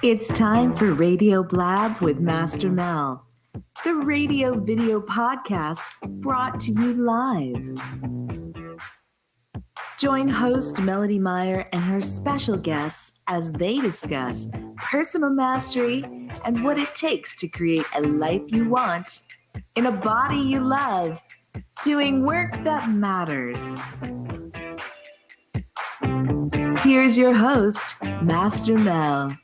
It's time for Radio Blab with Master Mel, the radio video podcast brought to you live. Join host Melodee Meyer and her special guests as they discuss personal mastery and what it takes to create a life you want, in a body you love, doing work that matters. Here's your host, Master Mel.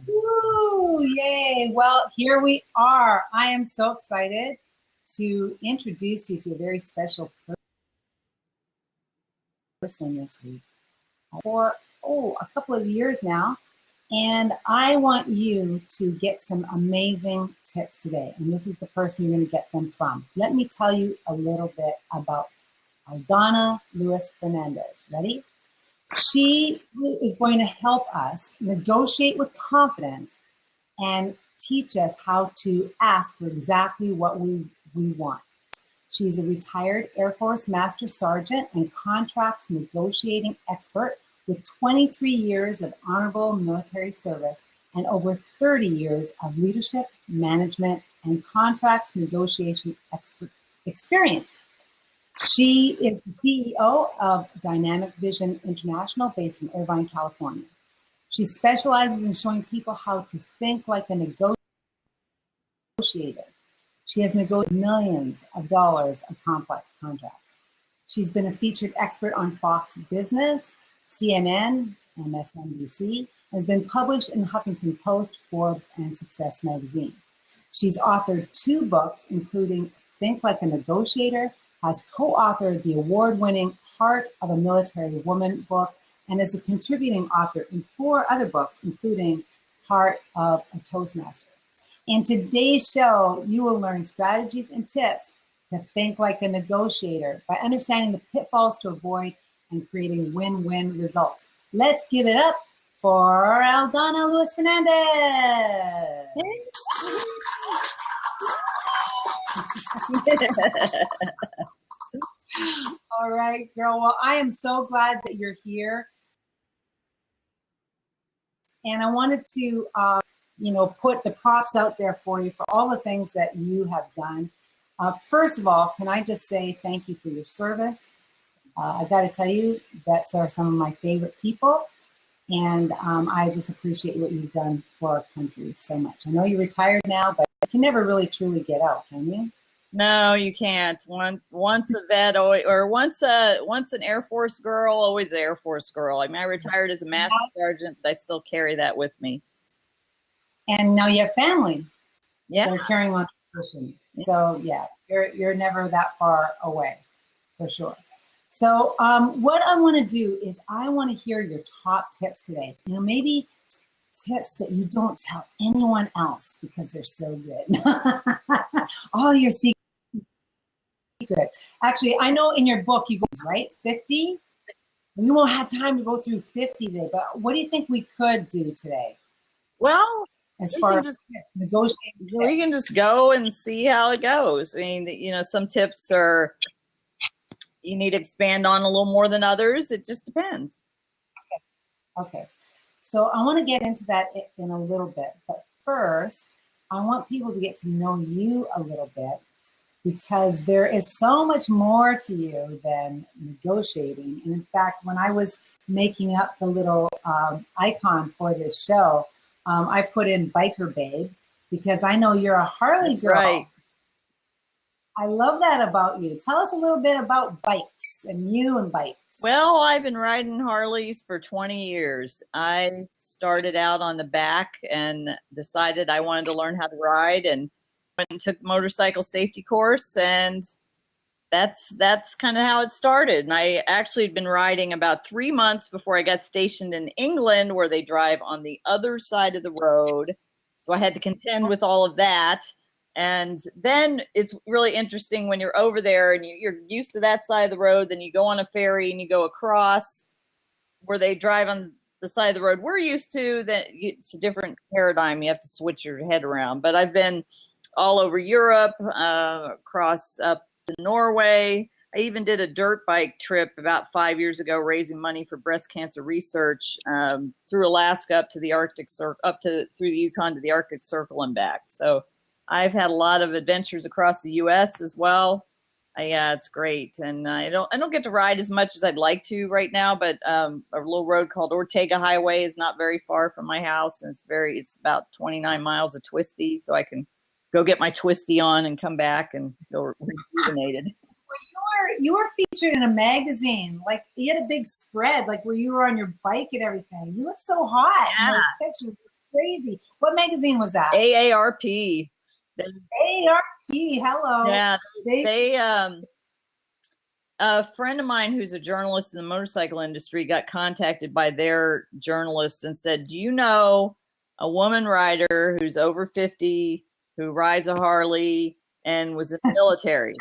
Woo, yay. Well, here we are. I am so excited to introduce you to a very special person this week for a couple of years now. And I want you to get some amazing tips today. And this is the person you're going to get them from. Let me tell you a little bit about Eldonna Lewis Fernandez. Ready? She is going to help us negotiate with confidence and teach us how to ask for exactly what we want. She's a retired Air Force Master Sergeant and contracts negotiating expert with 23 years of honorable military service and over 30 years of leadership, management, and contracts negotiation experience. She is the CEO of Dynamic Vision International based in Irvine, California. She specializes in showing people how to think like a negotiator. She has negotiated millions of dollars of complex contracts. She's been a featured expert on Fox Business, CNN, MSNBC, has been published in Huffington Post, Forbes, and Success Magazine. She's authored 2 books, including Think Like a Negotiator, has co-authored the award-winning Heart of a Military Woman book, and is a contributing author in 4 other books, including Heart of a Toastmaster. In today's show, you will learn strategies and tips to think like a negotiator by understanding the pitfalls to avoid and creating win-win results. Let's give it up for Eldonna Lewis Fernandez. All right, girl. Well, I am so glad that you're here. And I wanted to, put the props out there for you for all the things that you have done. First of all, can I just say thank you for your service? I got to tell you, vets are some of my favorite people. And I just appreciate what you've done for our country so much. I know you're retired now, but you can never really truly get out, can you? No, you can't. Once a vet, or once an Air Force girl, always an Air Force girl. I mean, I retired as a Master Sergeant, but I still carry that with me. And now you have family. Yeah, that are carrying on tradition. Yeah. So yeah, you're never that far away, for sure. So what I want to do is I want to hear your top tips today. Maybe tips that you don't tell anyone else because they're so good. All your secrets. Actually, I know in your book you go, right? 50? We won't have time to go through 50 today, but what do you think we could do today? Well, as far as negotiating, we can just go and see how it goes. I mean, some tips are you need to expand on a little more than others. It just depends. Okay. So I want to get into that in a little bit, but first, I want people to get to know you a little bit, because there is so much more to you than negotiating. And in fact, when I was making up the little icon for this show, I put in Biker Babe, because I know you're a Harley girl. Right. I love that about you. Tell us a little bit about bikes and you and bikes. Well, I've been riding Harleys for 20 years. I started out on the back and decided I wanted to learn how to ride, and went and took the motorcycle safety course, and that's kind of how it started. And I actually had been riding about 3 months before I got stationed in England, where they drive on the other side of the road. So I had to contend with all of that. And then it's really interesting when you're over there and you're used to that side of the road, then you go on a ferry and you go across where they drive on the side of the road we're used to. That it's a different paradigm. You have to switch your head around. But I've been all over Europe, across up to Norway, I even did a dirt bike trip about 5 years ago, raising money for breast cancer research, through Alaska up to the Arctic Circle, through the Yukon to the Arctic Circle and back. So I've had a lot of adventures across the U.S. as well. Yeah, it's great, and I don't get to ride as much as I'd like to right now. But a little road called Ortega Highway is not very far from my house, and it's about 29 miles of twisty, so I can go get my twisty on and come back and go rejuvenated. You were featured in a magazine. Like, you had a big spread, like where you were on your bike and everything. You look so hot in those pictures. Crazy. What magazine was that? AARP. AARP. Hello. Yeah. They a friend of mine who's a journalist in the motorcycle industry got contacted by their journalist and said, "Do you know a woman rider who's over 50 who rides a Harley and was in the military?"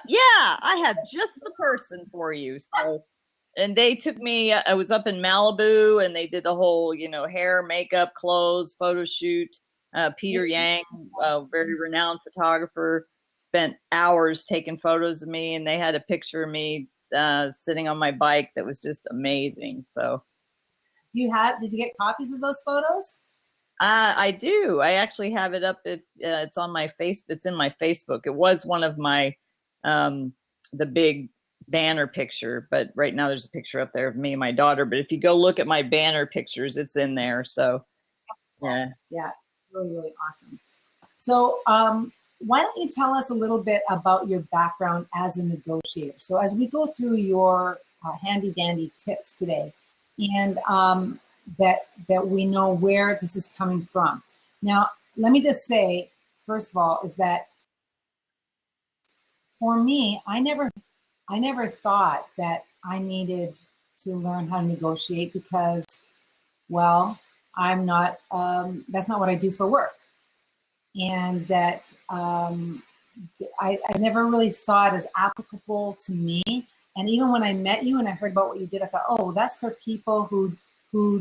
Yeah, I have just the person for you. So, and they took me, I was up in Malibu, and they did the whole, hair, makeup, clothes, photo shoot. Peter Yang, a very renowned photographer, spent hours taking photos of me, and they had a picture of me sitting on my bike that was just amazing. So, did you get copies of those photos? I do. I actually have it up. It's on my It's in my Facebook. It was one of my the big banner picture, but right now there's a picture up there of me and my daughter. But if you go look at my banner pictures, it's in there. So yeah, really, really awesome. So why don't you tell us a little bit about your background as a negotiator? So as we go through your handy dandy tips today, and that we know where this is coming from. Now, let me just say, first of all, is that for me, I never thought that I needed to learn how to negotiate because, well, I'm not, that's not what I do for work. And that I never really saw it as applicable to me. And even when I met you and I heard about what you did, I thought, oh, that's for people who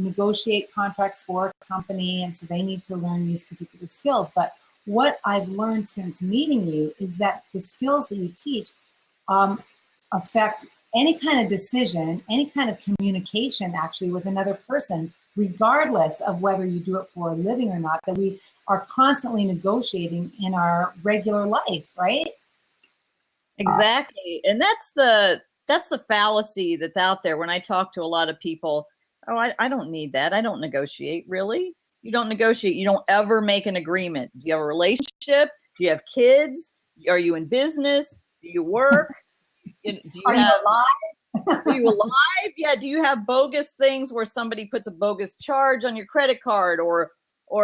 negotiate contracts for a company, and so they need to learn these particular skills. But what I've learned since meeting you is that the skills that you teach affect any kind of decision, any kind of communication actually with another person, regardless of whether you do it for a living or not, that we are constantly negotiating in our regular life, right? Exactly. And that's the fallacy that's out there when I talk to a lot of people. Oh, I don't need that. I don't negotiate. Really? You don't negotiate. You don't ever make an agreement. Do you have a relationship? Do you have kids? Are you in business? Do you work? Are you alive? Are you alive? Yeah. Do you have bogus things where somebody puts a bogus charge on your credit card, or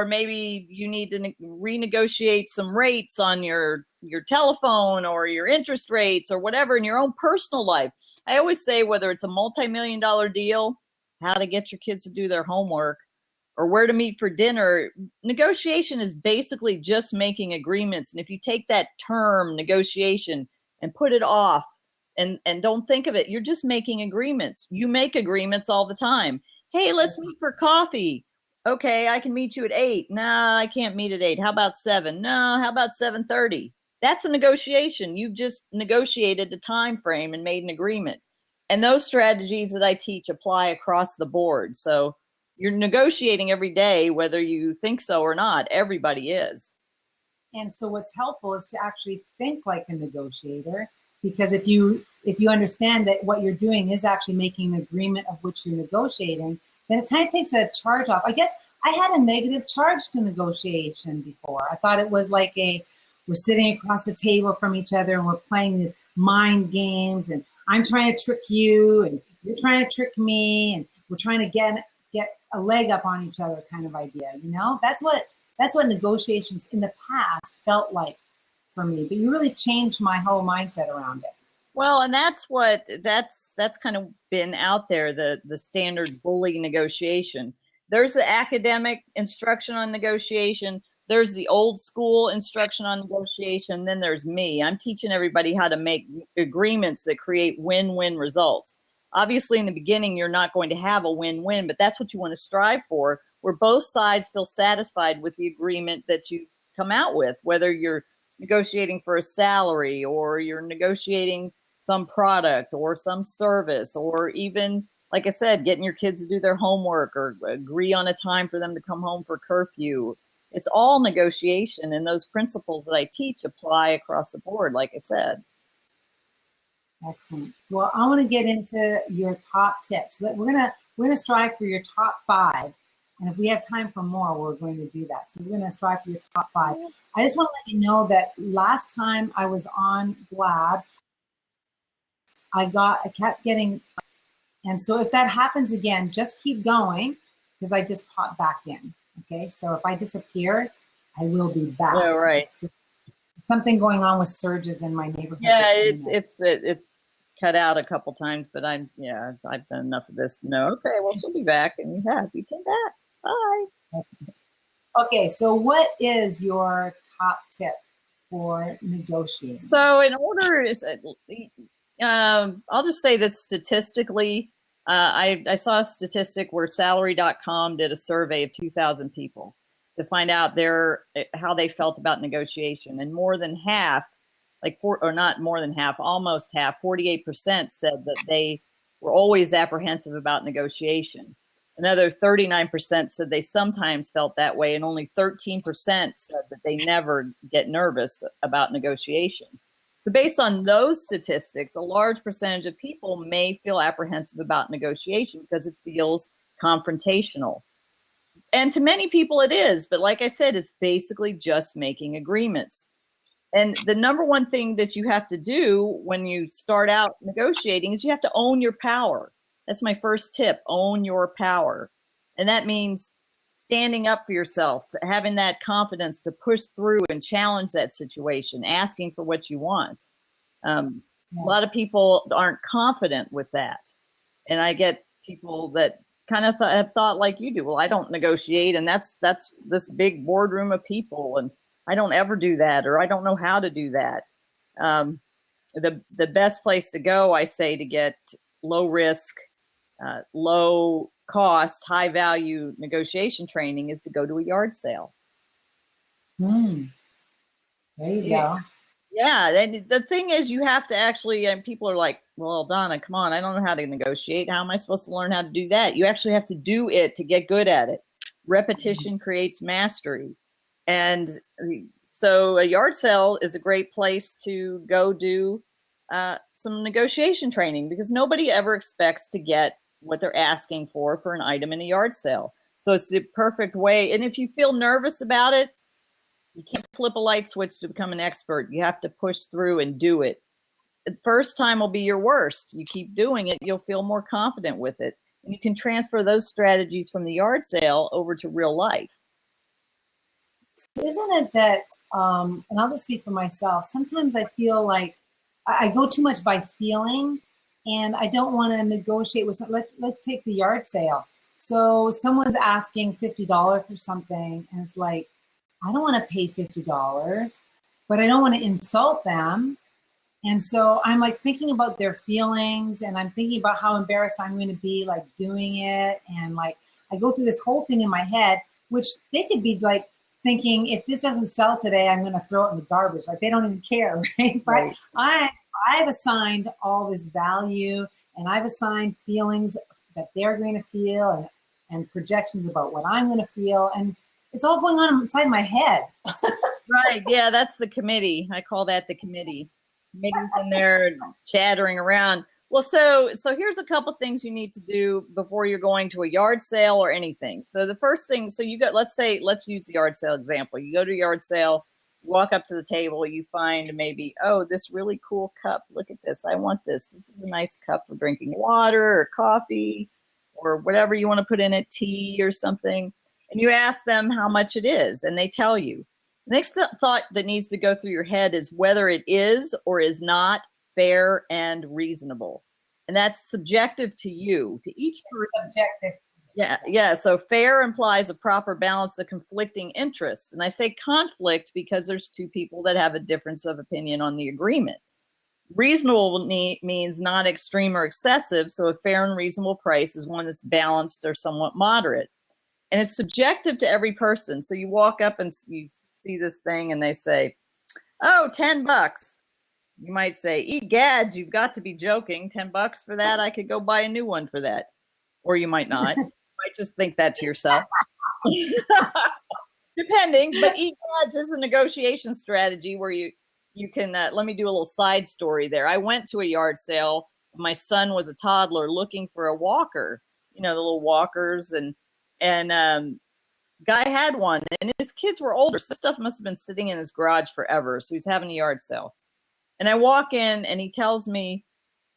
maybe you need to renegotiate some rates on your telephone or your interest rates or whatever in your own personal life? I always say, whether it's a multi-million-dollar deal, how to get your kids to do their homework, or where to meet for dinner, negotiation is basically just making agreements. And if you take that term negotiation and put it off and don't think of it, you're just making agreements. You make agreements all the time. Hey, let's meet for coffee. Okay, I can meet you at 8. Nah, I can't meet at 8. How about 7? No, how about 7:30? That's a negotiation. You've just negotiated the time frame and made an agreement. And those strategies that I teach apply across the board. So you're negotiating every day, whether you think so or not. Everybody is. And so what's helpful is to actually think like a negotiator, because if you understand that what you're doing is actually making an agreement of which you're negotiating, then it kind of takes a charge off. I guess I had a negative charge to negotiation before. I thought it was like we're sitting across the table from each other and we're playing these mind games, and I'm trying to trick you and you're trying to trick me, and we're trying to get a leg up on each other kind of idea. That's what negotiations in the past felt like for me. But you really changed my whole mindset around it. Well, and that's kind of been out there, the standard bully negotiation. There's the academic instruction on negotiation. There's the old school instruction on negotiation. Then there's me. I'm teaching everybody how to make agreements that create win-win results. Obviously, in the beginning, you're not going to have a win-win, but that's what you want to strive for, where both sides feel satisfied with the agreement that you've come out with, whether you're negotiating for a salary, or you're negotiating some product or some service, or even, like I said, getting your kids to do their homework or agree on a time for them to come home for curfew. It's all negotiation, and those principles that I teach apply across the board, like I said. Excellent. Well, I want to get into your top tips. We're gonna strive for your top 5, and if we have time for more, we're going to do that. So we're going to strive for your top 5. I just want to let you know that last time I was on Blab, I kept getting, and so if that happens again, just keep going, because I just popped back in. Okay, so if I disappear, I will be back. Oh, right. It's just something going on with surges in my neighborhood. Yeah, it cut out a couple times, but I've done enough of this. No, okay, well, she'll be back, and you came back. Bye. Okay, so what is your top tip for negotiating? So in order, I'll just say that statistically, I saw a statistic where salary.com did a survey of 2,000 people to find out how they felt about negotiation. And more than half, not more than half, almost half, 48% said that they were always apprehensive about negotiation. Another 39% said they sometimes felt that way, and only 13% said that they never get nervous about negotiation. So based on those statistics, a large percentage of people may feel apprehensive about negotiation because it feels confrontational. And to many people it is, but like I said, it's basically just making agreements. And the number one thing that you have to do when you start out negotiating is you have to own your power. That's my first tip, own your power. And that means standing up for yourself, having that confidence to push through and challenge that situation, asking for what you want. A lot of people aren't confident with that. And I get people that kind of have thought like you do. Well, I don't negotiate, and that's this big boardroom of people, and I don't ever do that, or I don't know how to do that. The best place to go, I say, to get low risk, low cost, high value negotiation training is to go to a yard sale. There you go. Yeah, and the thing is, you have to actually, and people are like, well, Donna, come on, I don't know how to negotiate. How am I supposed to learn how to do that? You actually have to do it to get good at it. Repetition creates mastery. And so a yard sale is a great place to go do some negotiation training, because nobody ever expects to get what they're asking for an item in a yard sale. So it's the perfect way. And if you feel nervous about it, you can't flip a light switch to become an expert. You have to push through and do it. The first time will be your worst. You keep doing it, you'll feel more confident with it. And you can transfer those strategies from the yard sale over to real life. Isn't it that, and I'll just speak for myself, sometimes I feel like I go too much by feeling, and I don't want to negotiate with someone. Let's take the yard sale. So someone's asking $50 for something, and it's like, I don't want to pay $50, but I don't want to insult them. And so I'm like thinking about their feelings, and I'm thinking about how embarrassed I'm going to be like doing it. And like, I go through this whole thing in my head, which they could be like thinking, if this doesn't sell today, I'm going to throw it in the garbage. Like, they don't even care, right? But I've assigned all this value, and I've assigned feelings that they're going to feel, and projections about what I'm going to feel. And it's all going on inside my head. Right. Yeah, that's the committee. I call that the committee. Committee's in there chattering around. Well, so here's a couple things you need to do before you're going to a yard sale or anything. So the first thing, so you got, let's use the yard sale example. You go to a yard sale, you walk up to the table, you find maybe, oh, this really cool cup. Look at this. I want this. This is a nice cup for drinking water or coffee or whatever you want to put in it, tea or something. And you ask them how much it is, and they tell you. The next thought that needs to go through your head is whether it is or is not fair and reasonable. And that's subjective to you, to each person. Subjective. Yeah. So fair implies a proper balance of conflicting interests. And I say conflict because there's two people that have a difference of opinion on the agreement. Reasonable means not extreme or excessive. So a fair and reasonable price is one that's balanced or somewhat moderate. And it's subjective to every person. So you walk up and you see this thing and they say, Oh, $10. You might say, egads, you've got to be joking. $10 for that? I could go buy a new one for that. Or you might not. You might just think that to yourself. Depending, but egads is a negotiation strategy where you can, let me do a little side story there. I went to a yard sale. My son was a toddler looking for a walker, you know, the little walkers, and guy had one, and his kids were older, so this stuff must have been sitting in his garage forever. So he's having a yard sale, and I walk in, and he tells me,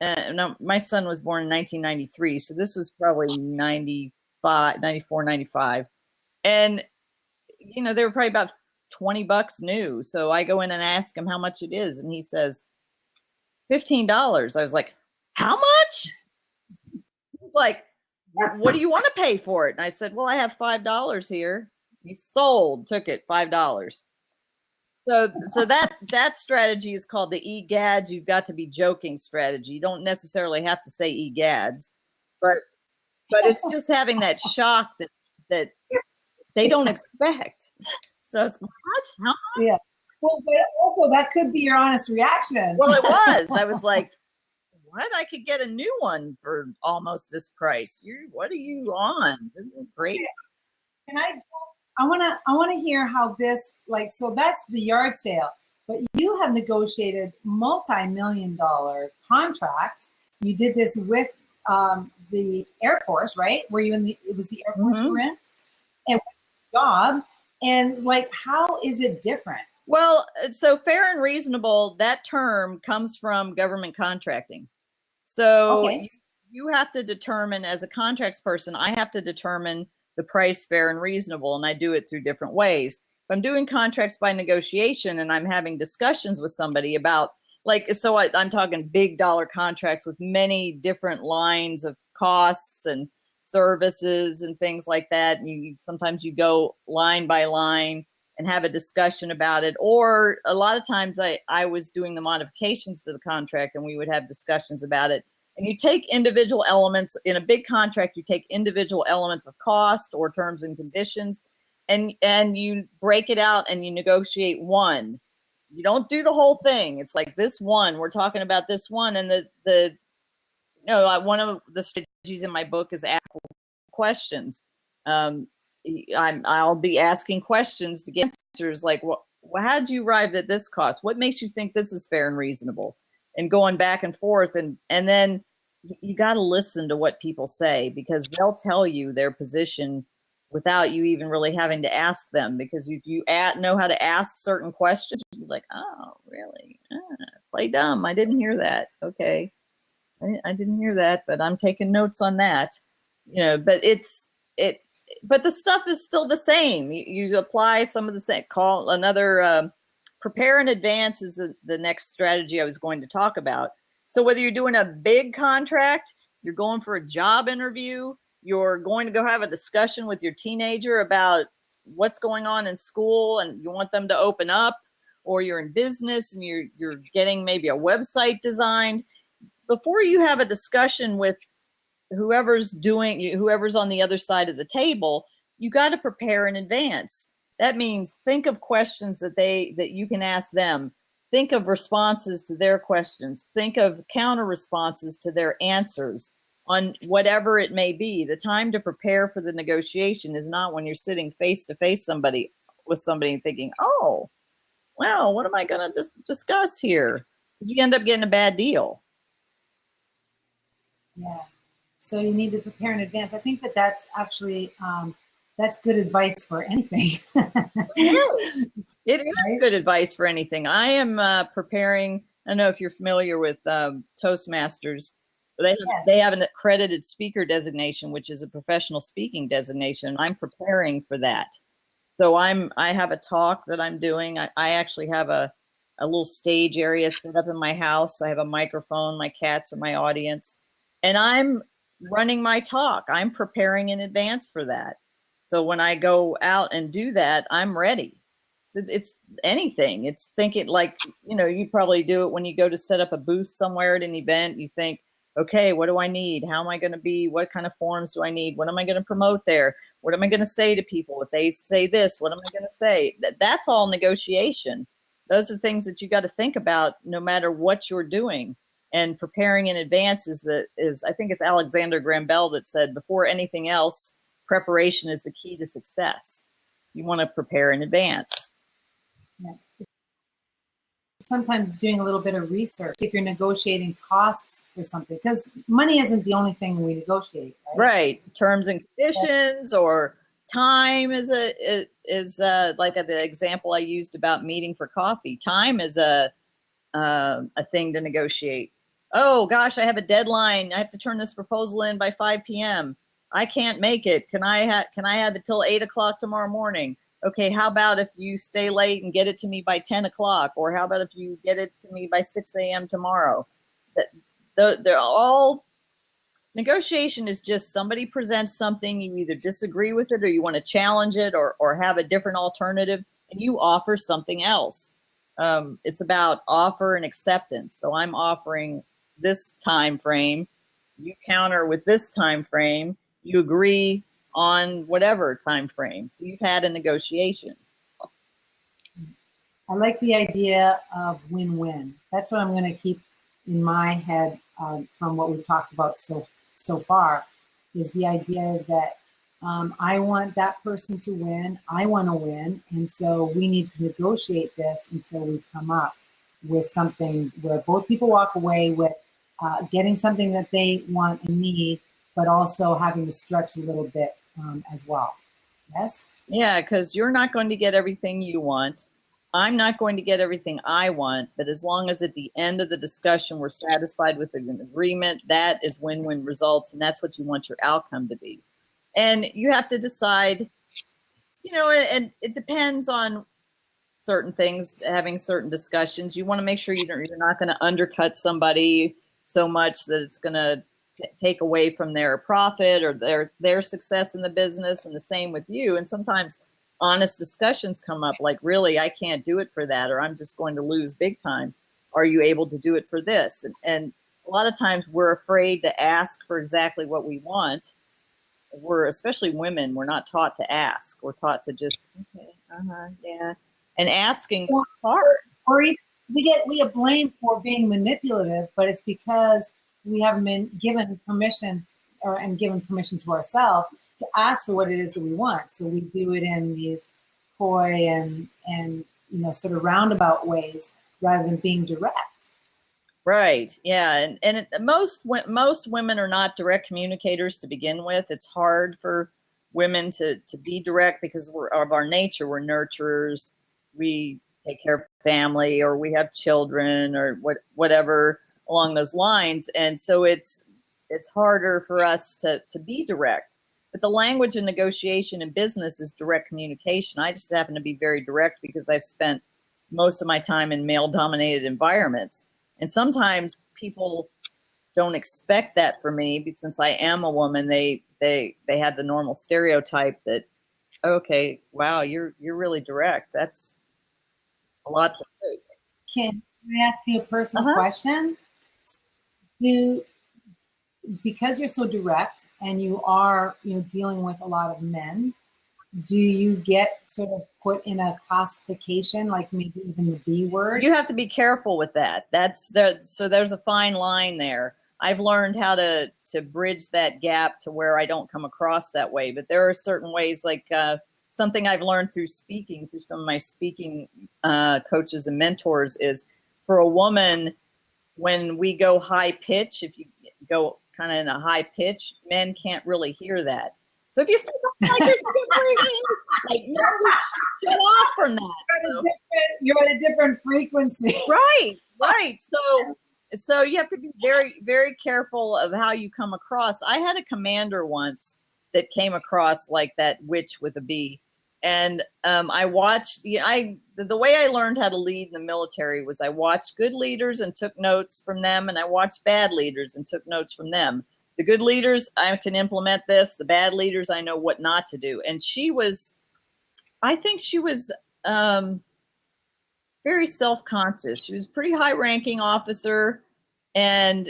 now my son was born in 1993, so this was probably 95, 94, 95, and you know, they were probably about $20 new. So I go in and ask him how much it is, and he says $15. I was like, how much? He was like, what do you want to pay for it? And I said, well, I have $5 here. He sold, took it, $5. So that strategy is called the egads. You've got to be joking strategy. You don't necessarily have to say egads, but it's just having that shock that they don't expect. So it's, what? How much? Yeah. Well, but also that could be your honest reaction. Well, it was. I was like, what? I could get a new one for almost this price. What are you on? This is great. And I want to hear how this, like, so that's the yard sale, but you have negotiated multi-million-dollar contracts. You did this with the Air Force, right? Were you it was the Air Force you were in? And job, and like, how is it different? Well, so fair and reasonable, that term comes from government contracting. So okay. you have to determine, as a contracts person, I have to determine the price fair and reasonable, and I do it through different ways. If I'm doing contracts by negotiation and I'm having discussions with somebody about, like, so I'm talking big dollar contracts with many different lines of costs and services and things like that. And sometimes you go line by line and have a discussion about it. Or a lot of times I was doing the modifications to the contract, and we would have discussions about it. And you take individual elements in a big contract, you take individual elements of cost or terms and conditions, and you break it out and you negotiate one. You don't do the whole thing. It's like, this one, we're talking about this one. And one of the strategies in my book is ask questions. I'll be asking questions to get answers like, well, how did you arrive at this cost? What makes you think this is fair and reasonable? And going back and forth, and then you got to listen to what people say, because they'll tell you their position without you even really having to ask them. Because if you know how to ask certain questions, you're like, oh, really? Play dumb. I didn't hear that. Okay. I didn't hear that, but I'm taking notes on that. You know, but but the stuff is still the same. You apply some of the same. Call another. Prepare in advance is the next strategy I was going to talk about. So whether you're doing a big contract, you're going for a job interview, you're going to go have a discussion with your teenager about what's going on in school and you want them to open up, or you're in business and you're getting maybe a website designed, before you have a discussion with whoever's on the other side of the table, you got to prepare in advance. That means think of questions that you can ask them. Think of responses to their questions. Think of counter responses to their answers on whatever it may be. The time to prepare for the negotiation is not when you're sitting face to face with somebody and thinking, oh, well, what am I going to discuss here? Because you end up getting a bad deal. Yeah. So you need to prepare in advance. I think that's actually that's good advice for anything. It is right? Good advice for anything. I am preparing. I don't know if you're familiar with Toastmasters. They have an accredited speaker designation, which is a professional speaking designation. I'm preparing for that. So I have a talk that I'm doing. I actually have a little stage area set up in my house. I have a microphone. My cats are my audience, and I'm running my talk. I'm preparing in advance for that. So when I go out and do that, I'm ready. So it's anything. It's thinking like, you probably do it when you go to set up a booth somewhere at an event. You think, okay, what do I need? How am I going to be? What kind of forms do I need? What am I going to promote there? What am I going to say to people? If they say this, what am I going to say? That's all negotiation. those are things that you got to think about no matter what you're doing. And preparing in advance is I think it's Alexander Graham Bell that said, before anything else, preparation is the key to success. You want to prepare in advance. Yeah. Sometimes doing a little bit of research if you're negotiating costs for something, because money isn't the only thing we negotiate, right? Right. Terms and conditions, or time is like the example I used about meeting for coffee. Time is a thing to negotiate. Oh gosh, I have a deadline. I have to turn this proposal in by 5 p.m. I can't make it. Can I have it till 8 o'clock tomorrow morning? Okay, how about if you stay late and get it to me by 10 o'clock? Or how about if you get it to me by 6 a.m. tomorrow? They're all, negotiation is just somebody presents something, you either disagree with it or you want to challenge it or have a different alternative, and you offer something else. It's about offer and acceptance. So I'm offering this time frame, you counter with this time frame, you agree on whatever time frame. So you've had a negotiation. I like the idea of win-win. That's what I'm going to keep in my head from what we've talked about so far, is the idea that I want that person to win, I want to win, and so we need to negotiate this until we come up with something where both people walk away with getting something that they want and need, but also having to stretch a little bit as well. Yes? Yeah, because you're not going to get everything you want. I'm not going to get everything I want, but as long as at the end of the discussion we're satisfied with an agreement, that is win-win results, and that's what you want your outcome to be. And you have to decide, and it depends on certain things, having certain discussions. You want to make sure you're not going to undercut somebody so much that it's going to take away from their profit or their success in the business, and the same with you. And sometimes honest discussions come up like, really, I can't do it for that, or I'm just going to lose big time. Are you able to do it for this? And a lot of times we're afraid to ask for exactly what we want. Especially women, we're not taught to ask. We're taught to just, okay, yeah. And asking is hard. Or we get blamed for being manipulative, but it's because we haven't been given permission and given permission to ourselves to ask for what it is that we want. So we do it in these coy and sort of roundabout ways rather than being direct. Right. Yeah. And most women are not direct communicators to begin with. It's hard for women to be direct because of our nature. We're nurturers. We take care of family, or we have children, or whatever along those lines. And so it's harder for us to be direct. But the language of negotiation in business is direct communication. I just happen to be very direct because I've spent most of my time in male-dominated environments. And sometimes people don't expect that for me, but since I am a woman, they have the normal stereotype that, okay, wow, you're really direct. That's a lot to take. Can I ask you a personal question? Because you're so direct and you are dealing with a lot of men, do you get sort of put in a classification, like maybe even the B word? You have to be careful with that. So there's a fine line there. I've learned how to bridge that gap to where I don't come across that way. But there are certain ways, like something I've learned through speaking, through some of my speaking coaches and mentors, is for a woman, when we go high pitch, if you go kind of in a high pitch, men can't really hear that. So if you start like this, like, no, shut off from that. You're at a different frequency. Right. So you have to be very, very careful of how you come across. I had a commander once that came across like that witch with a B. And I watched, the way I learned how to lead in the military was I watched good leaders and took notes from them, and I watched bad leaders and took notes from them. The good leaders, I can implement this. The bad leaders, I know what not to do. And I think she was very self-conscious. She was a pretty high-ranking officer, and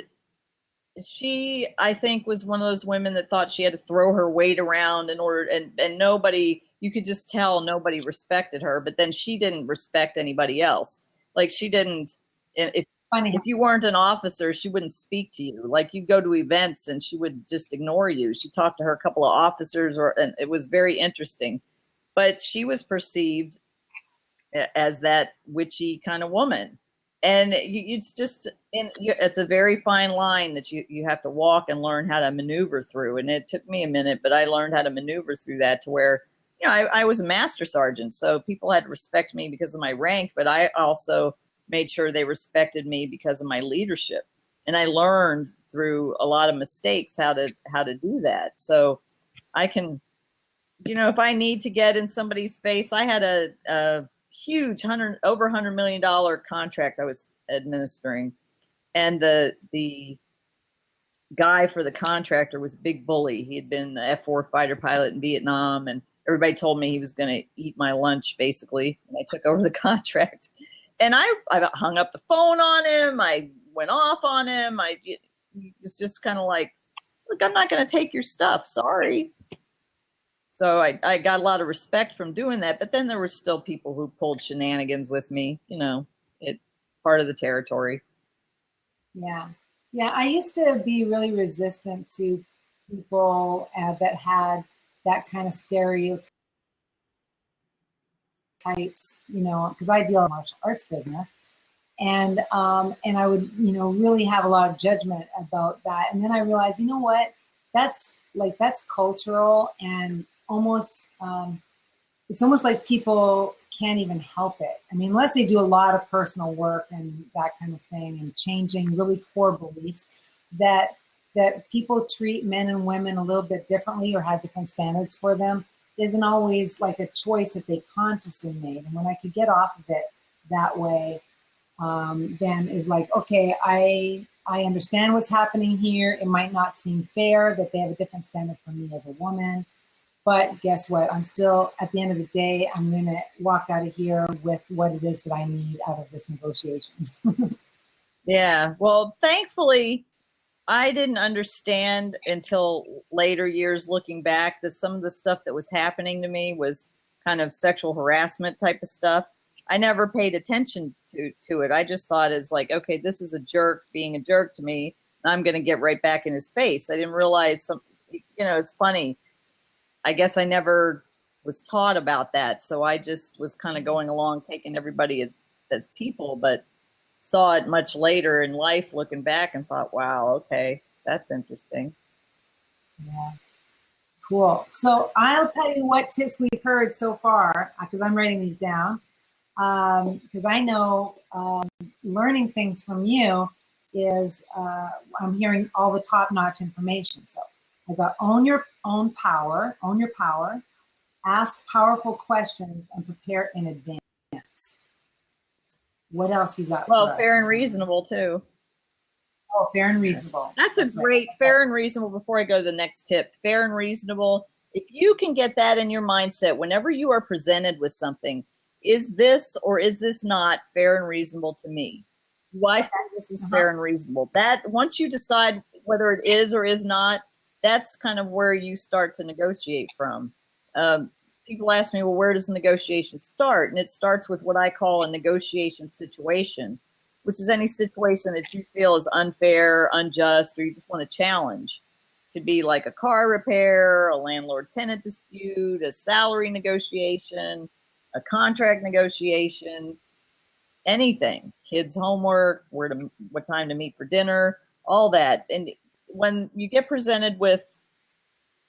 she, I think, was one of those women that thought she had to throw her weight around in order, and nobody, you could just tell nobody respected her, but then she didn't respect anybody else. Like she didn't, Funny. if you weren't an officer, she wouldn't speak to you. Like you go to events and she would just ignore you. She talked to her couple of officers, and it was very interesting. But she was perceived as that witchy kind of woman. And it's just, it's a very fine line that you have to walk and learn how to maneuver through. And it took me a minute, but I learned how to maneuver through that to where, I was a master sergeant. So people had to respect me because of my rank, but I also made sure they respected me because of my leadership. And I learned through a lot of mistakes how to do that. So I can, if I need to get in somebody's face, I had a huge over $100 million contract I was administering. And the guy for the contractor was a big bully. He had been an F-4 fighter pilot in Vietnam, and everybody told me he was going to eat my lunch, basically, when I took over the contract. And I hung up the phone on him. I went off on him. It was just kind of like, look, I'm not going to take your stuff. Sorry. So I got a lot of respect from doing that. But then there were still people who pulled shenanigans with me. It part of the territory. Yeah. Yeah. I used to be really resistant to people that had that kind of stereotypes, because I deal in martial arts business. And I would, really have a lot of judgment about that. And then I realized, you know what, that's cultural, and almost, it's almost like people can't even help it. I mean, unless they do a lot of personal work and that kind of thing, and changing really core beliefs that people treat men and women a little bit differently or have different standards for them isn't always like a choice that they consciously made. And when I could get off of it that way, then is like, okay, I understand what's happening here. It might not seem fair that they have a different standard for me as a woman, but guess what? I'm still, at the end of the day, I'm going to walk out of here with what it is that I need out of this negotiation. Yeah. Well, thankfully, I didn't understand until later years looking back that some of the stuff that was happening to me was kind of sexual harassment type of stuff. I never paid attention to it. I just thought it's like, okay, this is a jerk being a jerk to me. I'm going to get right back in his face. I didn't realize it's funny. I guess I never was taught about that. So I just was kind of going along, taking everybody as people, but saw it much later in life looking back and thought, wow, okay, that's interesting. Yeah. Cool. So I'll tell you what tips we've heard so far, because I'm writing these down. Because I know learning things from you is, I'm hearing all the top-notch information. So I got own your power, ask powerful questions, and prepare in advance. What else you got? Well, fair and reasonable too. Oh, fair and reasonable. That's a great right. Fair and reasonable. Before I go to the next tip, fair and reasonable. If you can get that in your mindset, whenever you are presented with something, is this or is this not fair and reasonable to me? Do I think this is fair and reasonable? That once you decide whether it is or is not, that's kind of where you start to negotiate from. People ask me, well, where does the negotiation start? And it starts with what I call a negotiation situation, which is any situation that you feel is unfair, unjust, or you just want to challenge. It could be like a car repair, a landlord-tenant dispute, a salary negotiation, a contract negotiation, anything. Kids' homework, what time to meet for dinner, all that. And when you get presented with,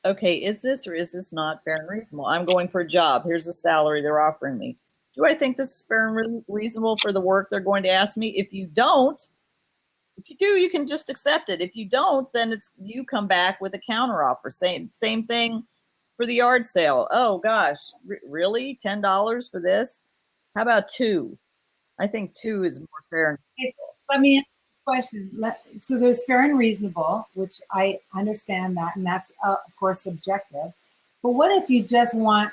okay, is this or is this not fair and reasonable? I'm going for a job. Here's the salary they're offering me. Do I think this is fair and reasonable for the work they're going to ask me? If you don't, if you do, you can just accept it. If you don't, then you come back with a counteroffer. Same thing for the yard sale. Oh gosh, really? $10 for this? How about $2? I think $2 is more fair and reasonable. I mean, question. So there's fair and reasonable, which I understand that, and that's of course subjective. But what if you just want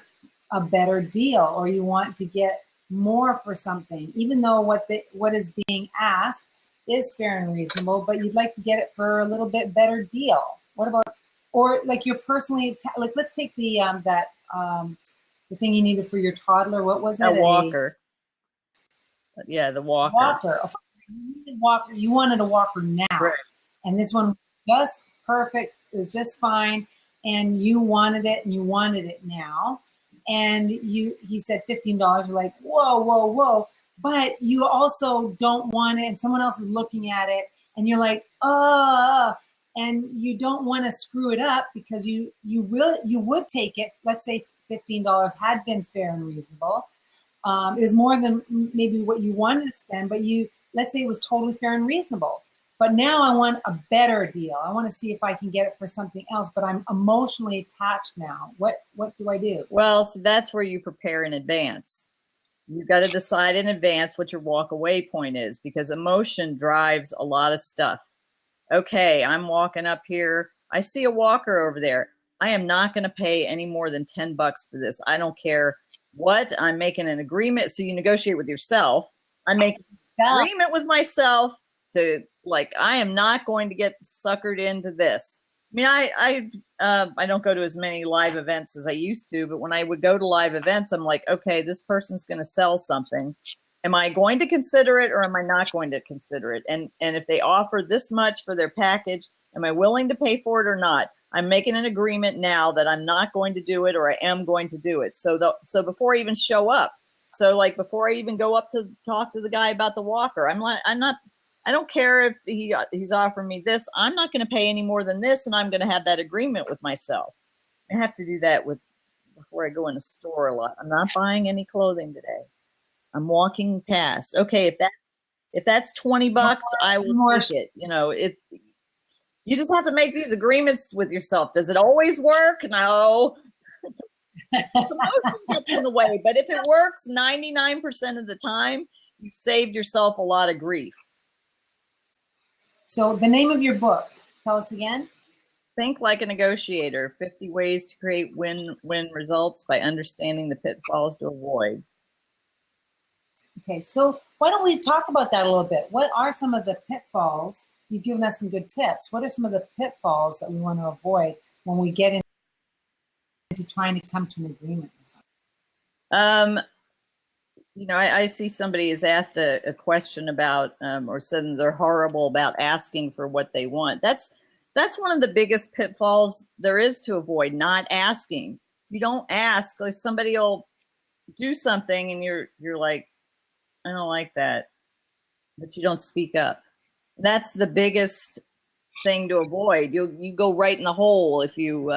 a better deal, or you want to get more for something, even though what is being asked is fair and reasonable, but you'd like to get it for a little bit better deal? What about, or like you're personally like, let's take the the thing you needed for your toddler. What was it? A walker. Yeah, the walker. Walker. Walker. You wanted a walker now. Right. And this one was just perfect. It was just fine. And you wanted it and you wanted it now. And he said $15. You're like, whoa, whoa, whoa. But you also don't want it and someone else is looking at it and you're like, and you don't want to screw it up because you would take it. Let's say $15 had been fair and reasonable. It was more than maybe what you wanted to spend, but let's say it was totally fair and reasonable. But now I want a better deal. I want to see if I can get it for something else, but I'm emotionally attached now. What do I do? Well, so that's where you prepare in advance. You've got to decide in advance what your walk away point is, because emotion drives a lot of stuff. Okay, I'm walking up here. I see a walker over there. I am not going to pay any more than $10 for this. I don't care what. I'm making an agreement. So you negotiate with yourself. I'm making an agreement with myself to, like, I am not going to get suckered into this. I mean, I don't go to as many live events as I used to, but when I would go to live events, I'm like, okay, this person's going to sell something. Am I going to consider it or am I not going to consider it? And if they offer this much for their package, am I willing to pay for it or not? I'm making an agreement now that I'm not going to do it or I am going to do it. So before I even show up, so like before I even go up to talk to the guy about the walker, I don't care if he's offering me this. I'm not going to pay any more than this, and I'm going to have that agreement with myself. I have to do that before I go in a store a lot. I'm not buying any clothing today. I'm walking past. Okay, if that's $20, I will take it. You know, you just have to make these agreements with yourself. Does it always work? No. The emotion gets in the way, but if it works 99% of the time, you've saved yourself a lot of grief. So the name of your book, tell us again. Think Like a Negotiator, 50 Ways to Create Win-Win Results by Understanding the Pitfalls to Avoid. Okay, so why don't we talk about that a little bit? What are some of the pitfalls? You've given us some good tips. What are some of the pitfalls that we want to avoid when we get into trying to come to an agreement with someone? You know, I see somebody has asked a question about, or said they're horrible about asking for what they want. That's one of the biggest pitfalls there is to avoid, not asking. If you don't ask, like somebody will do something and you're like, I don't like that, but you don't speak up. That's the biggest thing to avoid. You go right in the hole if you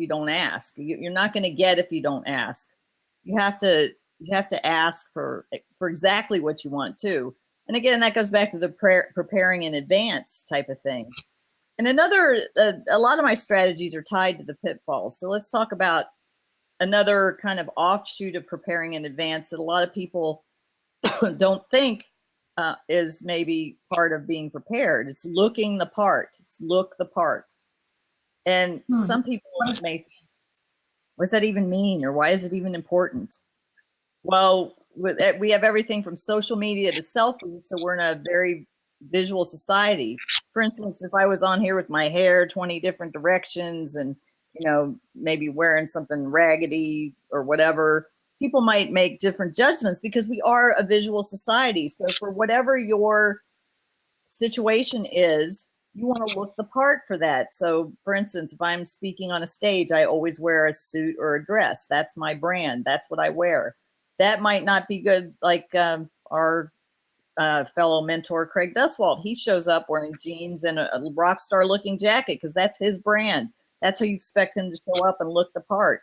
don't ask. You're not going to get if you don't ask. You have to ask for exactly what you want too. And again, that goes back to the preparing in advance type of thing. And a lot of my strategies are tied to the pitfalls. So let's talk about another kind of offshoot of preparing in advance that a lot of people don't think is maybe part of being prepared. It's looking the part. It's look the part. And some people may think, what does that even mean? Or why is it even important? Well, we have everything from social media to selfies, so we're in a very visual society. For instance, if I was on here with my hair 20 different directions and, you know, maybe wearing something raggedy or whatever, people might make different judgments because we are a visual society. So for whatever your situation is, you want to look the part for that. So for instance, if I'm speaking on a stage, I always wear a suit or a dress. That's my brand. That's what I wear. That might not be good. Like our fellow mentor, Craig Duswalt, he shows up wearing jeans and a rock star looking jacket because that's his brand. That's how you expect him to show up and look the part.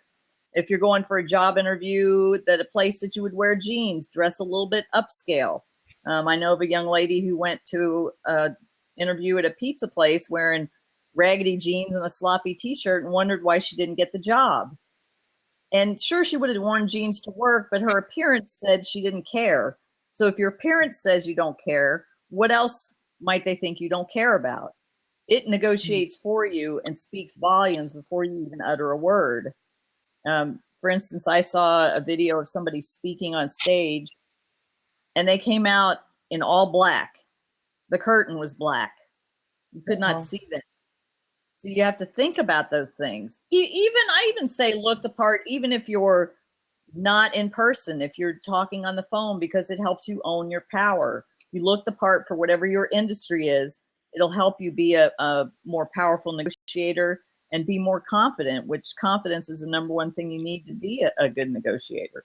If you're going for a job interview at a place that you would wear jeans, dress a little bit upscale. I know of a young lady who went to an interview at a pizza place wearing raggedy jeans and a sloppy t-shirt and wondered why she didn't get the job. And sure, she would have worn jeans to work, but her appearance said she didn't care. So if your appearance says you don't care, what else might they think you don't care about? It negotiates for you and speaks volumes before you even utter a word. For instance, I saw a video of somebody speaking on stage and they came out in all black. The curtain was black. You could not see them. So you have to think about those things. I even say look the part, even if you're not in person, if you're talking on the phone, because it helps you own your power. You look the part for whatever your industry is. It'll help you be a more powerful negotiator and be more confident, which confidence is the number one thing you need to be a good negotiator.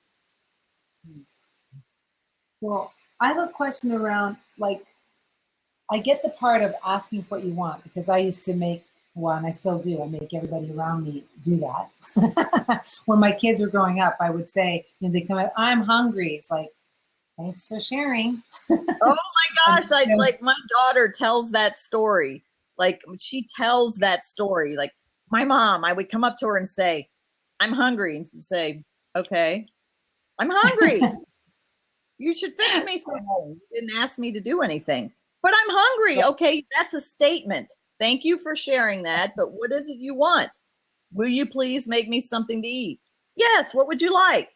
Well, I have a question around, like, I get the part of asking for what you want, because I used to make, well, and I still do, I make everybody around me do that. When my kids were growing up, I would say, you know, they come out, I'm hungry. It's like, thanks for sharing. Oh my gosh, like my daughter tells that story. Like she tells that story. Like my mom, I would come up to her and say, I'm hungry. And she'd say, okay, I'm hungry. You should fix me something. You didn't ask me to do anything, but I'm hungry. Okay, that's a statement. Thank you for sharing that. But what is it you want? Will you please make me something to eat? Yes. What would you like?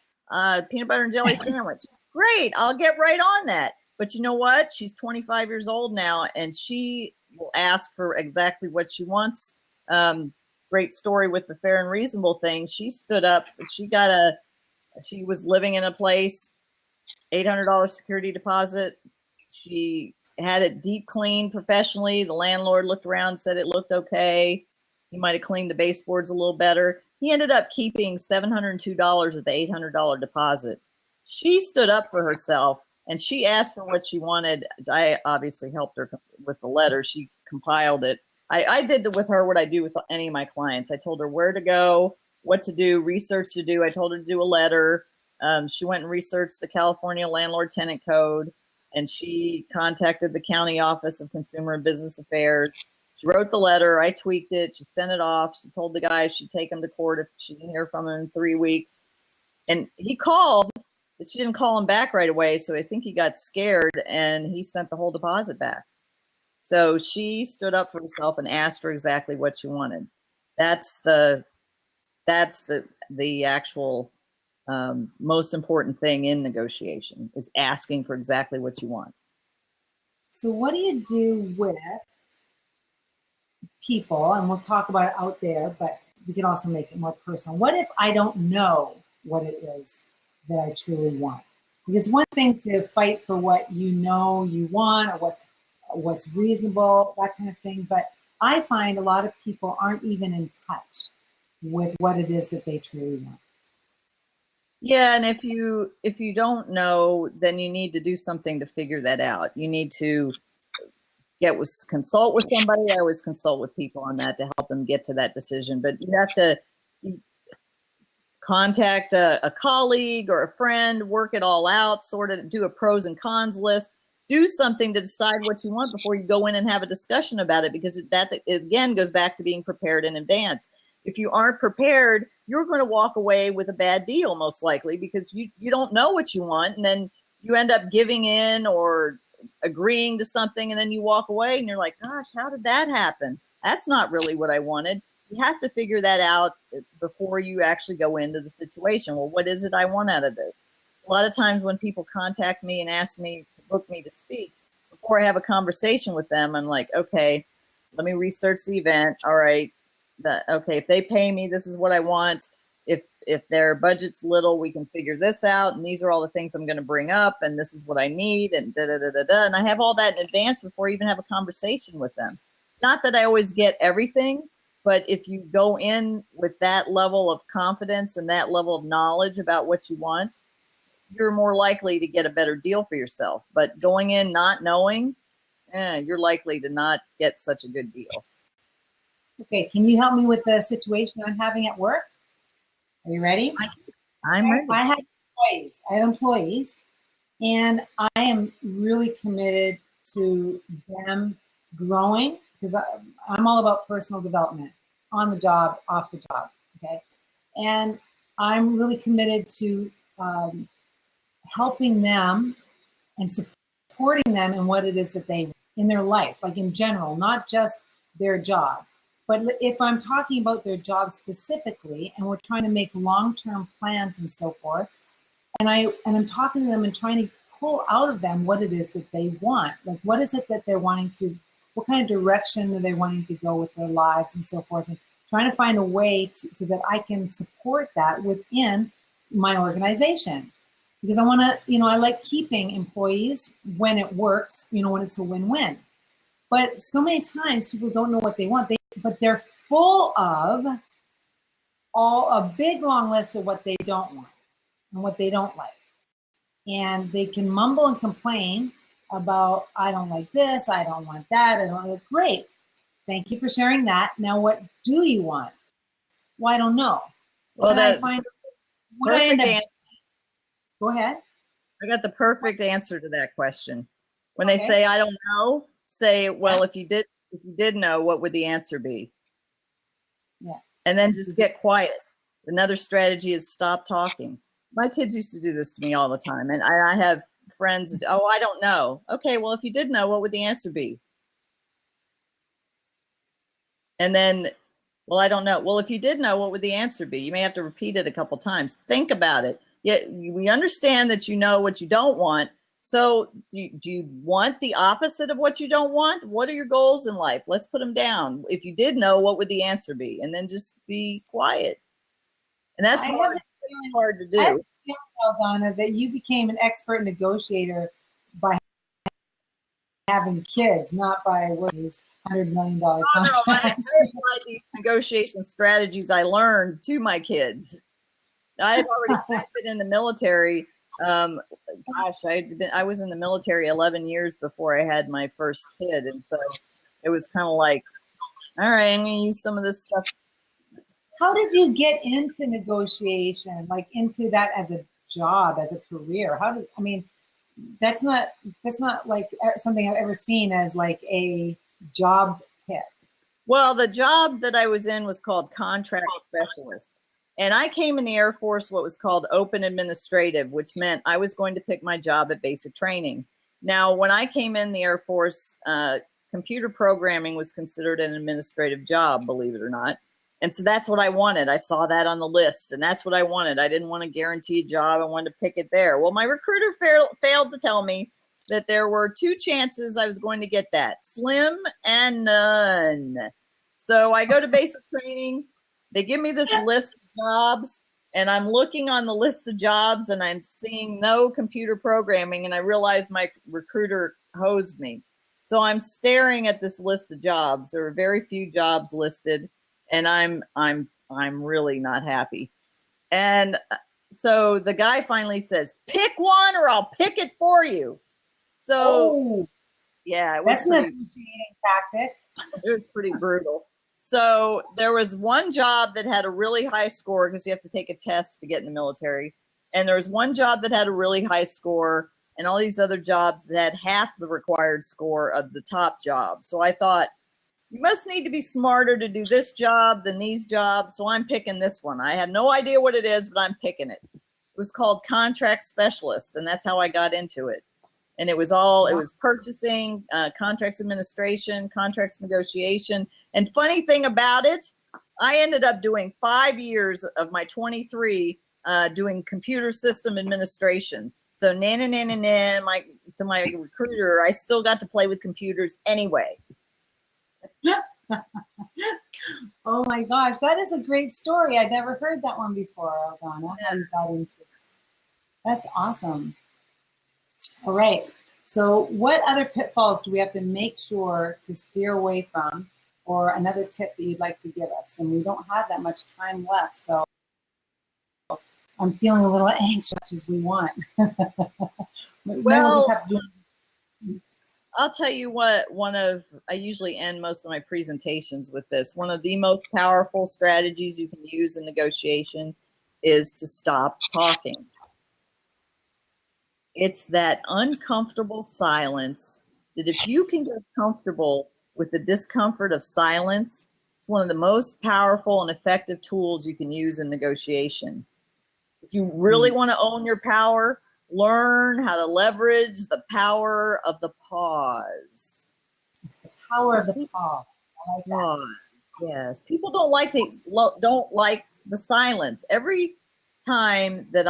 Peanut butter and jelly sandwich. Great. I'll get right on that. But you know what? She's 25 years old now, and she will ask for exactly what she wants. Great story with the fair and reasonable thing. She stood up. She was living in a place, $800 security deposit. She had it deep cleaned professionally. The landlord looked around, said it looked okay. He might have cleaned the baseboards a little better. He ended up keeping $702 of the $800 deposit. She stood up for herself and she asked for what she wanted. I obviously helped her with the letter. She compiled it. I did with her what I do with any of my clients. I told her where to go, what to do, research to do. I told her to do a letter. She went and researched the California Landlord Tenant Code, and she contacted the County Office of Consumer and Business Affairs. She wrote the letter. I tweaked it. She sent it off. She told the guy she'd take him to court if she didn't hear from him in 3 weeks. And he called, but she didn't call him back right away. So I think he got scared and he sent the whole deposit back. So she stood up for herself and asked for exactly what she wanted. That's the actual most important thing in negotiation, is asking for exactly what you want. So what do you do with people, and we'll talk about it out there, but we can also make it more personal. What if I don't know what it is that I truly want? Because one thing to fight for what you know you want, or what's reasonable, that kind of thing. But I find a lot of people aren't even in touch with what it is that they truly want. Yeah, and if you don't know, then you need to do something to figure that out. You need to consult with somebody. I always consult with people on that to help them get to that decision. But you have to contact a colleague or a friend, work it all out, sort of do a pros and cons list, do something to decide what you want before you go in and have a discussion about it, because that again goes back to being prepared in advance. If you aren't prepared, you're going to walk away with a bad deal, most likely, because you don't know what you want, and then you end up giving in or agreeing to something, and then you walk away and you're like, gosh, how did that happen? That's not really what I wanted. You have to figure that out before you actually go into the situation. Well, what is it I want out of this? A lot of times when people contact me and ask me to book me to speak, before I have a conversation with them, I'm like, okay, let me research the event. All right. Okay, if they pay me, this is what I want. If their budget's little, we can figure this out. And these are all the things I'm going to bring up. And this is what I need. And da-da-da-da-da. And I have all that in advance before I even have a conversation with them. Not that I always get everything, but if you go in with that level of confidence and that level of knowledge about what you want, you're more likely to get a better deal for yourself. But going in not knowing, you're likely to not get such a good deal. Okay, can you help me with the situation I'm having at work? Are you ready? I'm ready. I have employees, and I am really committed to them growing, because I'm all about personal development, on the job, off the job, okay? And I'm really committed to helping them and supporting them in what it is that they, in their life, like in general, not just their job. But if I'm talking about their job specifically, and we're trying to make long-term plans and so forth, and I'm talking to them and trying to pull out of them what it is that they want, like what is it that they're wanting to, what kind of direction are they wanting to go with their lives and so forth, and trying to find a way so that I can support that within my organization, because I want to, I like keeping employees when it works, when it's a win-win. But so many times people don't know what they want, but they're full of a big long list of what they don't want and what they don't like. And they can mumble and complain about, I don't like this, I don't want that, I don't like. Great. Thank you for sharing that. Now, what do you want? Well, I don't know. Well, Go ahead. I got the perfect answer to that question. When they say, I don't know, say, well, if you did know, what would the answer be? Yeah. And then just get quiet. Another strategy is stop talking. My kids used to do this to me all the time. And I have friends, oh, I don't know. Okay, well, if you did know, what would the answer be? And then, well, I don't know. Well, if you did know, what would the answer be? You may have to repeat it a couple times. Think about it. Yet we understand that you know what you don't want. So do you want the opposite of what you don't want? What are your goals in life? Let's put them down. If you did know, what would the answer be? And then just be quiet. And that's hard to do. I feel, Eldonna, that you became an expert negotiator by having kids, not by these $100 million contracts. No, I applied these negotiation strategies I learned to my kids. I had already been in the military. Gosh, I was in the military 11 years before I had my first kid, and so it was kind of like, all right, I'm going to use some of this stuff. How did you get into negotiation, like into that as a job, as a career? That's not like something I've ever seen as like a job pick. Well, the job that I was in was called contract specialist. And I came in the Air Force what was called open administrative, which meant I was going to pick my job at basic training. Now, when I came in the Air Force, computer programming was considered an administrative job, believe it or not. And so that's what I wanted. I saw that on the list, and that's what I wanted. I didn't want to guarantee a job. I wanted to pick it there. Well, my recruiter failed to tell me that there were 2 chances I was going to get that, slim and none. So I go to basic training. They give me this list of jobs, and I'm looking on the list of jobs, and I'm seeing no computer programming, and I realize my recruiter hosed me. So I'm staring at this list of jobs. There are very few jobs listed, and I'm really not happy. And so the guy finally says, "Pick one, or I'll pick it for you." So yeah, it was that's not a negotiating tactic. It was pretty brutal. So there was one job that had a really high score because you have to take a test to get in the military. And there was one job that had a really high score, and all these other jobs that had half the required score of the top job. So I thought, you must need to be smarter to do this job than these jobs. So I'm picking this one. I have no idea what it is, but I'm picking it. It was called contract specialist, and that's how I got into it. And it was purchasing, contracts administration, contracts negotiation. And funny thing about it, I ended up doing 5 years of my 23 doing computer system administration. So to my recruiter, I still got to play with computers anyway. Oh my gosh, that is a great story. I'd never heard that one before, Eldonna. How you got into it. That's awesome. All right. So what other pitfalls do we have to make sure to steer away from, or another tip that you'd like to give us? And we don't have that much time left, so I'm feeling a little anxious as we want. Well, I'll tell you what, I usually end most of my presentations with this. One of the most powerful strategies you can use in negotiation is to stop talking. It's that uncomfortable silence that if you can get comfortable with the discomfort of silence, it's one of the most powerful and effective tools you can use in negotiation. If you really want to own your power, learn how to leverage the power of the pause. The power of the pause. I like that. Yes, people don't like the silence. Every time that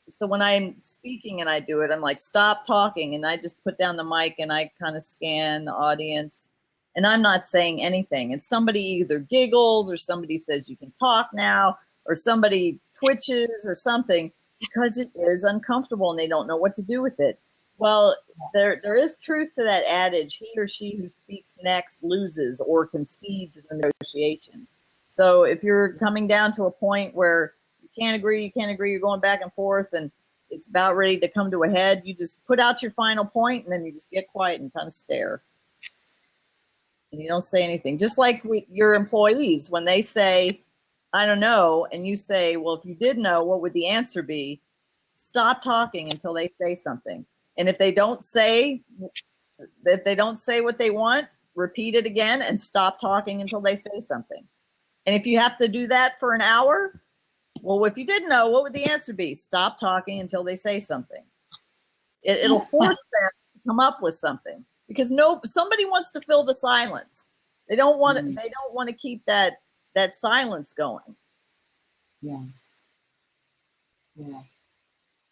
so when I'm speaking and I do it, I'm like, stop talking, and I just put down the mic and I kind of scan the audience, and I'm not saying anything. And somebody either giggles or somebody says, you can talk now. or somebody twitches or something because it is uncomfortable and they don't know what to do with it. Well, there is truth to that adage, he or she who speaks next loses or concedes in the negotiation. So if you're coming down to a point where you can't agree, you're going back and forth, and it's about ready to come to a head, you just put out your final point and then you just get quiet and kind of stare. And you don't say anything. Just like your employees, when they say, I don't know, and you say, well, if you did know, what would the answer be? Stop talking until they say something. And if they don't say what they want, repeat it again and stop talking until they say something. And if you have to do that for an hour, well, if you didn't know, what would the answer be? Stop talking until they say something. It'll force them to come up with something, because somebody wants to fill the silence. They don't want to. They don't want to keep that silence going. Yeah.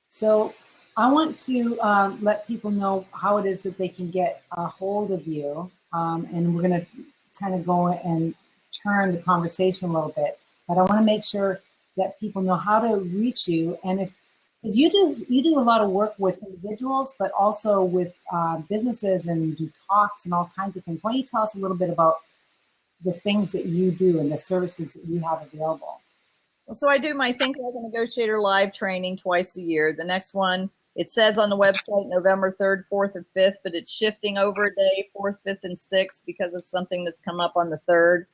So I want to let people know how it is that they can get a hold of you, and we're going to kind of go and turn the conversation a little bit. But I want to make sure that people know how to reach you, and because you do a lot of work with individuals, but also with businesses, and you do talks and all kinds of things. Why don't you tell us a little bit about the things that you do and the services that you have available? Well, so I do my Think Like a Negotiator live training twice a year. The next one, it says on the website November 3rd, 4th, and 5th, but it's shifting over a day, 4th, 5th, and 6th, because of something that's come up on the 3rd.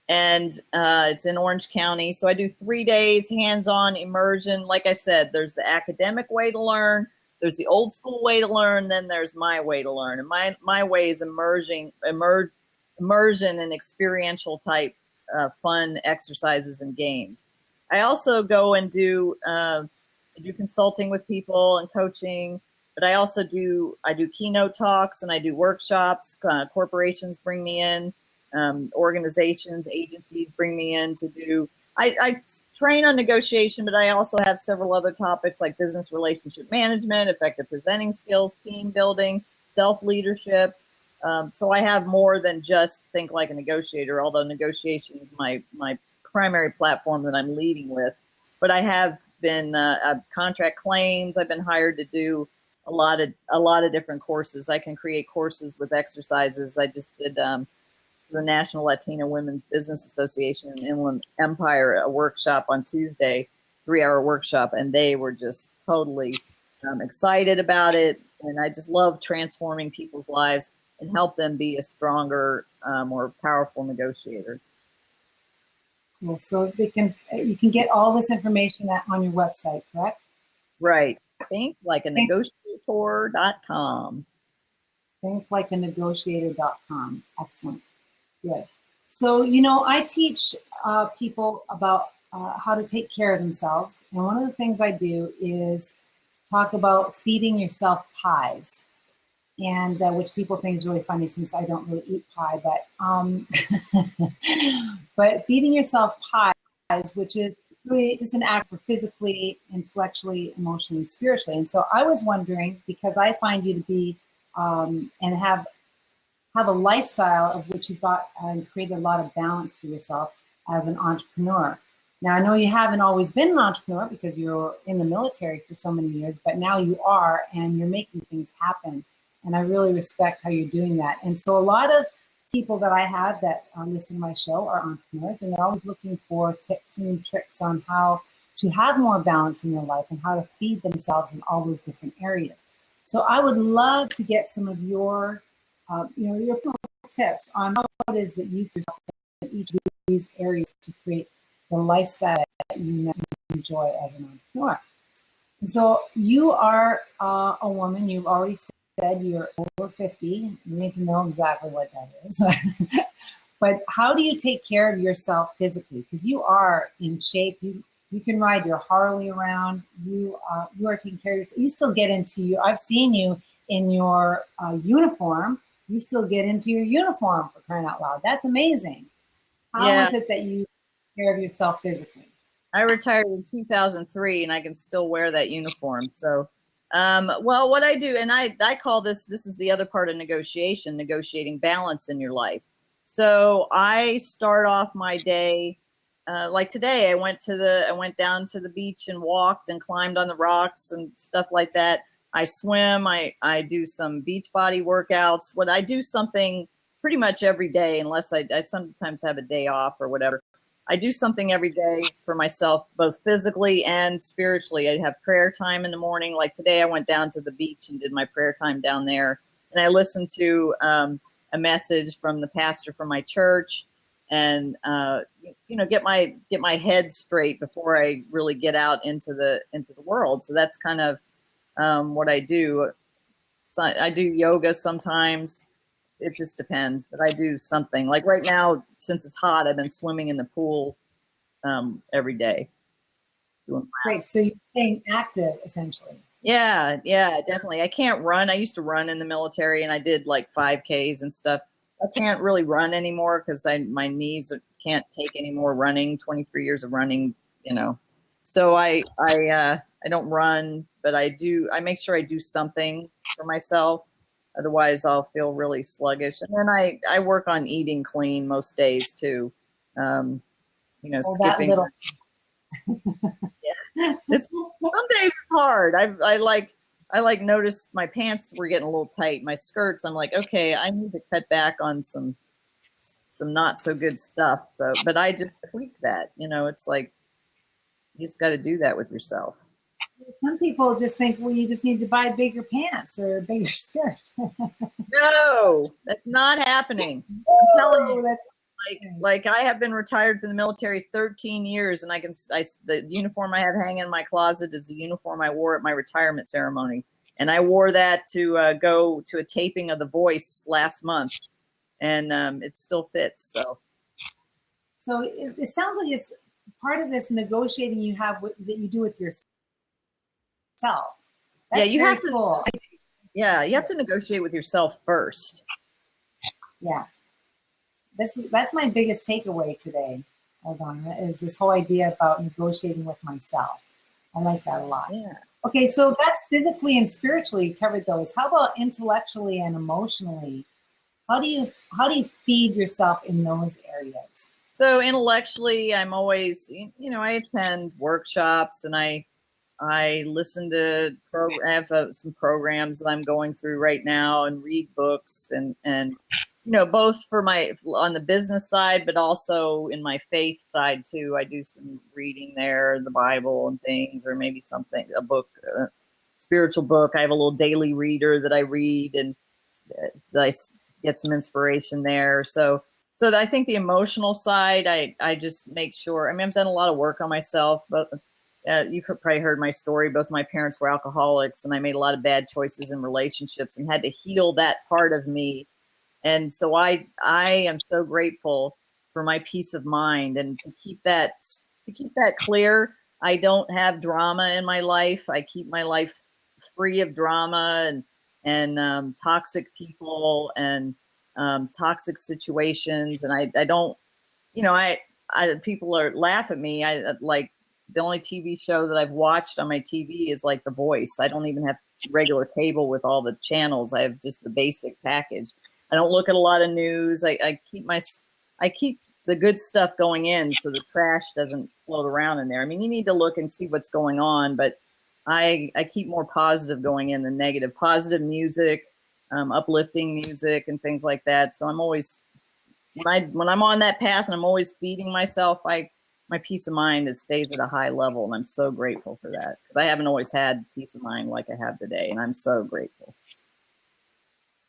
And it's in Orange County. So I do 3 days hands-on immersion. Like I said, there's the academic way to learn, there's the old school way to learn, then there's my way to learn. And my way is immersion and experiential type fun exercises and games. I also go and do consulting with people and coaching, but I do keynote talks and I do workshops. Corporations bring me in. Organizations, agencies bring me in to do. I train on negotiation, but I also have several other topics like business relationship management, effective presenting skills, team building, self-leadership. So I have more than just Think Like a Negotiator, although negotiation is my primary platform that I'm leading with. But I have been contract claims. I've been hired to do a lot of different courses. I can create courses with exercises. I just did the National Latina Women's Business Association in Inland Empire, a workshop on Tuesday, 3-hour workshop, and they were just totally excited about it. And I just love transforming people's lives and help them be a stronger, more powerful negotiator. Well, so you can get all this information on your website, correct? Right. ThinkLikeANegotiator.com. ThinkLikeANegotiator.com. Excellent. Good. So, I teach people about how to take care of themselves. And one of the things I do is talk about feeding yourself pies, and which people think is really funny since I don't really eat pie, but but feeding yourself pies, which is really just an act for physically, intellectually, emotionally, spiritually. And so I was wondering, because I find you to be and have a lifestyle of which you've got and created a lot of balance for yourself as an entrepreneur. Now, I know you haven't always been an entrepreneur because you're in the military for so many years, but now you are, and you're making things happen. And I really respect how you're doing that. And so a lot of people that I have that listen to my show are entrepreneurs, and they're always looking for tips and tricks on how to have more balance in their life and how to feed themselves in all those different areas. So I would love to get some of your your tips on how it is that you yourself in each of these areas to create the lifestyle that you enjoy as an entrepreneur. And so you are a woman. You've already said you're over 50. You need to know exactly what that is. But how do you take care of yourself physically? Because you are in shape. You can ride your Harley around. You are taking care of yourself. You still get into I've seen you in your uniform. You still get into your uniform, for crying out loud. That's amazing. How is it that you take care of yourself physically? I retired in 2003 and I can still wear that uniform. So, well, what I do, and I call this is the other part of negotiating balance in your life. So I start off my day like today, I went down to the beach and walked and climbed on the rocks and stuff like that. I swim. I do some beach body workouts. When I do something pretty much every day, unless I sometimes have a day off or whatever. I do something every day for myself, both physically and spiritually. I have prayer time in the morning. Like today, I went down to the beach and did my prayer time down there. And I listened to a message from the pastor from my church, and get my head straight before I really get out into the world. So that's kind of what I do. So I do yoga sometimes. It just depends, but I do something. Like right now, since it's hot, I've been swimming in the pool every day. Great. So you're staying active, essentially. Yeah, definitely. I can't run. I used to run in the military, and I did like 5Ks and stuff. I can't really run anymore because my knees can't take any more running. 23 years of running, So I don't run, but I make sure I do something for myself. Otherwise, I'll feel really sluggish. And then I work on eating clean most days too. Skipping. Yeah, some days it's hard. I noticed my pants were getting a little tight. My skirts, I'm like, okay, I need to cut back on some not so good stuff. So, but I just tweak that. It's like you just got to do that with yourself. Some people just think, well, you just need to buy bigger pants or a bigger skirt. No, that's not happening. I'm telling you, that's like I have been retired from the military 13 years, and the uniform I have hanging in my closet is the uniform I wore at my retirement ceremony, and I wore that to go to a taping of The Voice last month, and it still fits. So it sounds like it's part of this negotiating you have that you do with yourself. That's you have to. Cool. Yeah, you have to negotiate with yourself first. Yeah, that's my biggest takeaway today, Eldonna, is this whole idea about negotiating with myself. I like that a lot. Yeah. Okay, so that's physically and spiritually covered those. How about intellectually and emotionally? How do you feed yourself in those areas? So intellectually, I'm always, I attend workshops, and I listen to I have some programs that I'm going through right now, and read books, and both on the business side, but also in my faith side too. I do some reading there, the Bible and things, or maybe a book, spiritual book. I have a little daily reader that I read, and I get some inspiration there. So I think the emotional side, I just make sure. I mean, I've done a lot of work on myself, but you've probably heard my story. Both my parents were alcoholics, and I made a lot of bad choices in relationships and had to heal that part of me. And so I am so grateful for my peace of mind, and to keep that clear. I don't have drama in my life. I keep my life free of drama and toxic people and toxic situations. And I don't, people laugh at me. I like, the only TV show that I've watched on my TV is like The Voice. I don't even have regular cable with all the channels. I have just the basic package. I don't look at a lot of news. I keep the good stuff going in, so the trash doesn't float around in there. I mean, you need to look and see what's going on, but I keep more positive going in than negative. Positive music, uplifting music, and things like that. So I'm always, when I'm on that path and I'm always feeding myself, my peace of mind stays at a high level, and I'm so grateful for that, because I haven't always had peace of mind like I have today, and I'm so grateful.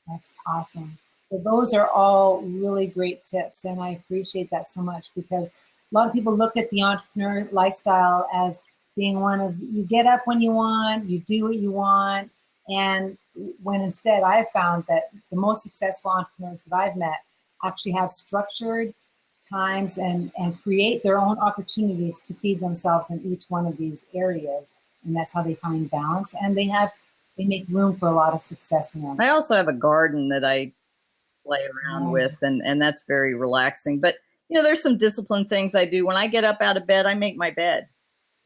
That's awesome. So those are all really great tips, and I appreciate that so much, because a lot of people look at the entrepreneur lifestyle as being one of, you get up when you want, you do what you want, and when instead I have found that the most successful entrepreneurs that I've met actually have structured times and create their own opportunities to feed themselves in each one of these areas, and that's how they find balance, and they make room for a lot of success in them. I also have a garden that I play around with, and that's very relaxing. But there's some disciplined things I do. When I get up out of bed, I make my bed.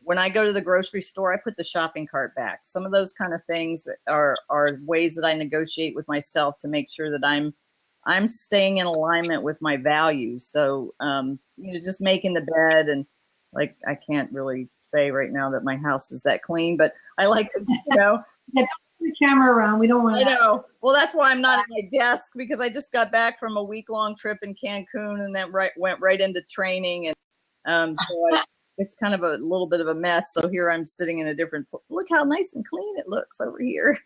When I go to the grocery store, I put the shopping cart back. Some of those kind of things are ways that I negotiate with myself to make sure that I'm I'm staying in alignment with my values. So, just making the bed, and like, I can't really say right now that my house is that clean, but I like, Yeah, don't put the camera around. We don't want I know. Well, that's why I'm not at my desk, because I just got back from a week-long trip in Cancun, and then went right into training. And it's kind of a little bit of a mess. So here I'm sitting in a different, look how nice and clean it looks over here.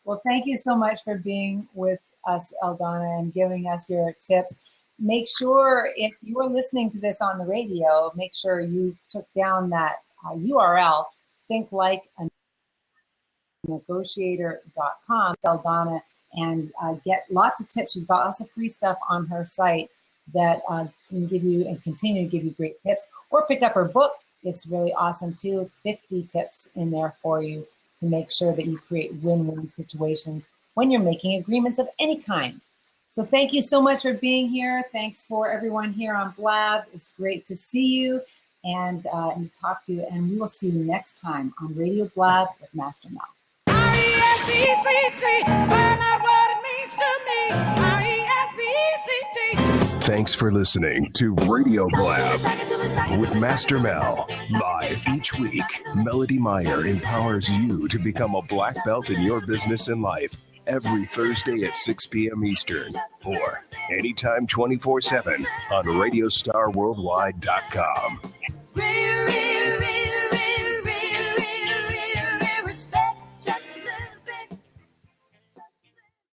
Well, thank you so much for being with us, Eldonna, and giving us your tips. Make sure, if you're listening to this on the radio, make sure you took down that URL, thinklikeanegotiator.com, Eldonna, and get lots of tips. She's got lots of free stuff on her site that can give you and continue to give you great tips. Or pick up her book. It's really awesome too. 50 tips in there for you to make sure that you create win-win situations when you're making agreements of any kind. So thank you so much for being here. Thanks for everyone here on Blab. It's great to see you and talk to you. And we will see you next time on Radio Blab with Master Mel. R-E-S-P-C-T, find out what it means to me. R-E-S-P-C-T. Thanks for listening to Radio Blab with Master Mel. Live each week, Melodee Meyer empowers you to become a black belt in your business and life every Thursday at 6 p.m. Eastern, or anytime 24/7 on RadiostarWorldwide.com.